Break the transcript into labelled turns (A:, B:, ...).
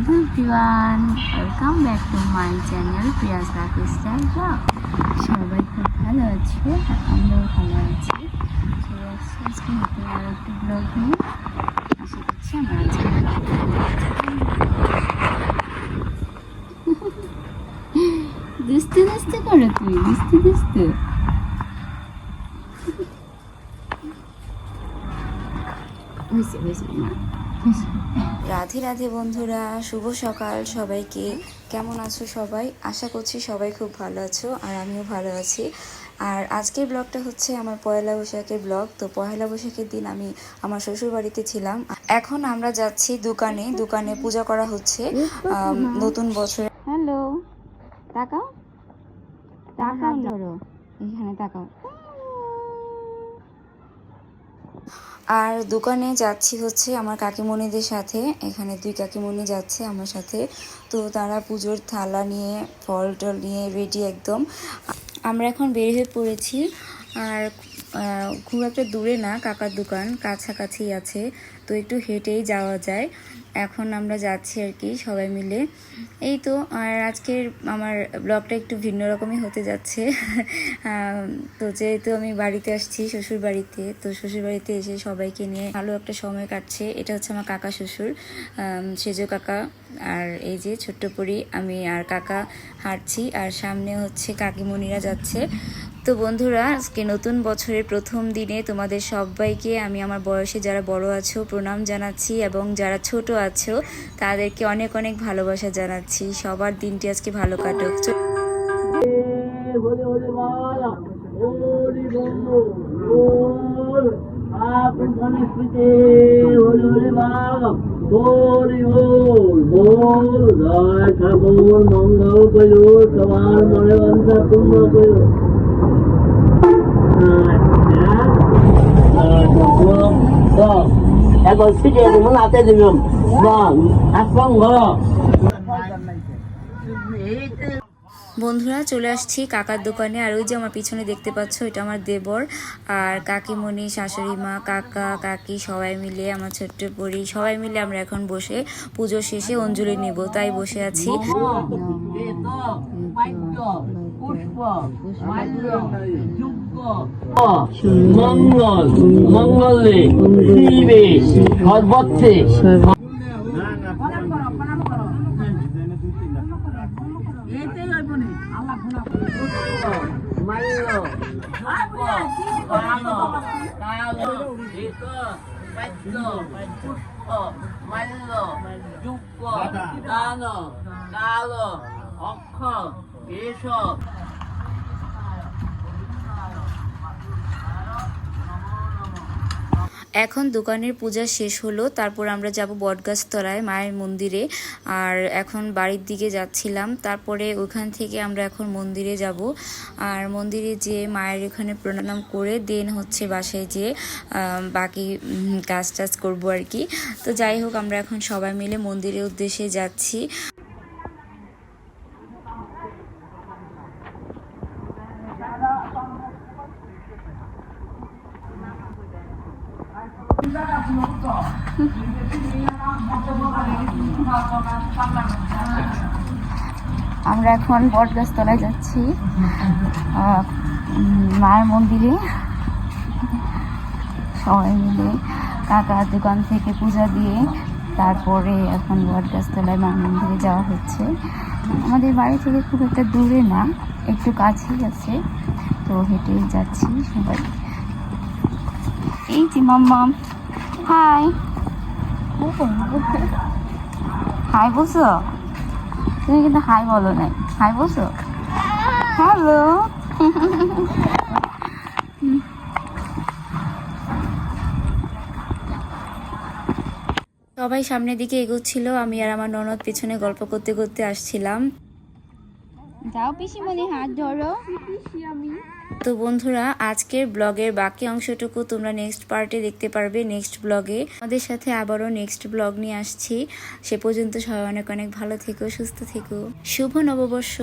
A: Hello everyone, welcome back to my channel Prius lifestyle blog. সবাই খুব ভালো আছে আর আমরাও ভালো আছি। চলে আসছি আজকে নতুন আর একটি ব্লগ নিয়ে। আশা করছি আমার আজকে দুস্তু দুস্তু করো, তুমি দুস্তু দুস্তু। হয়েছে হয়েছে না।
B: রাধে রাধে বন্ধুরা, শুভ সকাল সবাইকে। কেমন আছো সবাই? আশা করছি সবাই খুব ভালো আছো আর আমিও ভালো আছি। আর আজকের ব্লগটা হচ্ছে আমার পয়লা বৈশাখের ব্লগ। তো পয়লা বৈশাখের দিন আমি আমার শ্বশুর বাড়িতে ছিলাম। এখন আমরা যাচ্ছি দোকানে পূজা করা হচ্ছে নতুন বছরে।
A: হ্যালো, তাকাও তাকাও, ধরো এখানে তাকাও।
B: আর দোকানে যাচ্ছি হচ্ছে আমার কাকিমণিদের সাথে। এখানে 2 কাকিমণি যাচ্ছে আমার সাথে। তো তারা পুজোর থালা নিয়ে, ফল টল নিয়ে রেডি একদম। আমরা এখন বের হয়ে পড়েছি। আর খুব একটা দূরে না, কাকার দোকান কাছাকাছি আছে, তো একটু হেঁটেই যাওয়া যায়। এখন আমরা যাচ্ছি আর কি সবাই মিলে। এই তো। আর আজকের আমার ব্লগটা একটু ভিন্ন রকমই হতে যাচ্ছে। তো যেহেতু আমি বাড়িতে আসছি শ্বশুর বাড়িতে, তো শ্বশুর বাড়িতে এসে সবাইকে নিয়ে ভালো একটা সময় কাটছে। এটা হচ্ছে আমার কাকা শ্বশুর, সেজো কাকা। আর এই যে ছোট্ট পরি, আমি আর কাকা হাঁটছি, আর সামনে হচ্ছে কাকিমণিরা যাচ্ছে। তো বন্ধুরা, আজকে নতুন বছরের প্রথম দিনে তোমাদের সবাইকে আমি আমার বয়সে যারা বড় আছো প্রণাম জানাচ্ছি, এবং যারা ছোট আছো তাদেরকে অনেক অনেক ভালোবাসা জানাচ্ছি। সবার দিনটি আজকে ভালো কাটুক।
C: মঙ্গল করো, সবার মনে বাঞ্ছা পূর্ণ করো। এখন শিখে মনে হাতে দিলাম
B: বন্ধুরা, চলে আসছি কাকার দোকানে। আর ওই যে আমার পিছনে দেখতে পাচ্ছ, এটা আমার দেবর আর কাকিমণি, শাশুড়ি মা, কাকা কাকি সবাই মিলে, আমার ছোট্ট পরি সবাই মিলে আমরা এখন বসে পুজো শেষে অঞ্জলি নেব, তাই বসে আছি।
C: মঙ্গল মঙ্গলে শিবে সর্বত্রে। অক্ষর এসব
B: এখন দোকানের পূজা শেষ হলো, তারপর আমরা যাব বটগাছতলায় মায়ের মন্দিরে। আর এখন বাড়ির দিকে যাচ্ছিলাম, তারপরে ওখান থেকে আমরা এখন মন্দিরে যাব। আর মন্দিরে যেয়ে মায়ের এখানে প্রণাম করে দেন হচ্ছে বাসায় যেয়ে বাকি কাজ টাজ করবো আর কি। তো যাই হোক, আমরা এখন সবাই মিলে মন্দিরের উদ্দেশ্যে যাচ্ছি।
A: আমরা এখন বটগাছতলায় যাচ্ছি মায়ের মন্দিরে সবাই মিলে। কাকার দোকান থেকে পূজা দিয়ে তারপরে এখন বটগাছতলায় মায়ের মন্দিরে যাওয়া হচ্ছে। আমাদের বাড়ি থেকে খুব একটা দূরে না, একটু কাছেই আছে, তো হেঁটেই যাচ্ছি সবাই। এই যে মাম্মাম, হাই হাই বলছো? তুমি কিন্তু হাই বলো নাই, হাই বলছো? হ্যালো।
B: সবাই সামনের দিকে এগোচ্ছিল, আমি আর আমার ননদ পিছনে গল্প করতে করতে আসছিলাম।
A: যাও পিসিমণি, হাত ধরো।
B: তো বন্ধুরা, আজকের ব্লগের বাকি অংশটুকু তোমরা নেক্সট পার্টে দেখতে পারবে, নেক্সট ব্লগে। আমাদের সাথে আবারও নেক্সট ব্লগ নিয়ে আসছি। সে পর্যন্ত সবাই অনেক অনেক ভালো থেকো, সুস্থ থেকো। শুভ নববর্ষ।